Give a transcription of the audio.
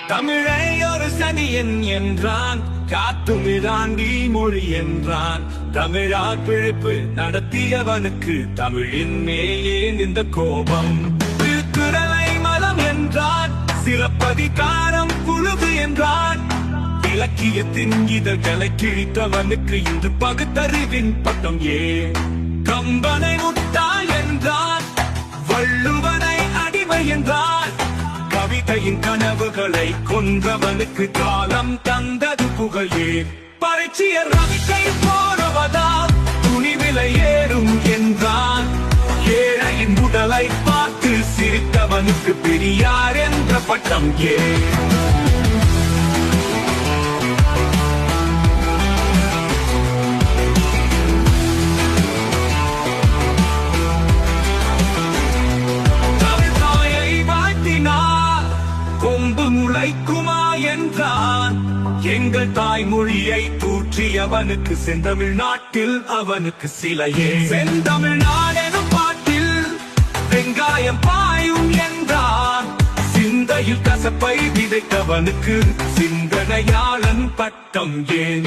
தமிழை ஒரு சனியன் என்றான், காத்துமிராண்டி மொழி என்றான். தமிழால் பிழைப்பு நடத்தியவனுக்கு தமிழின் மேலே இந்த கோபம். திருக்குறளை மலம் என்றான், சிலப்பதிகாரம் புழுகு என்றான். இலக்கியத்தின் இதழ்களை கிழித்தவனுக்கு இன்று பகுத்தறிவின் பட்டம் ஏன்? கம்பனை முட்டாள் என்றான், வள்ளுவனை அடிமை என்றான். கவிதையின் கனவுகளை கொன்றவனுக்கு காலம் தந்தது புகழே. பரிச்சிய ரவிக்கை போறவதால் துணிவிலை ஏறும் என்றான். ஏழையின் உடலை பார்த்து சிரித்தவனுக்கு பெரியார் என்ற பட்டம் ஏன்? கொம்பு முளைக்குமா என்றான். எங்கள் தாய்மொழியை தூற்றியவனுக்கு செந்தமிழ் நாட்டில் அவனுக்கு சிலையே. செந்தமிழ்நாடெனும் பாட்டில் வெங்காயம் பாயும் என்றான். சிந்தையில் கசப்பை விதைத்தவனுக்கு சிந்தனையாளன் பட்டம் ஏன்?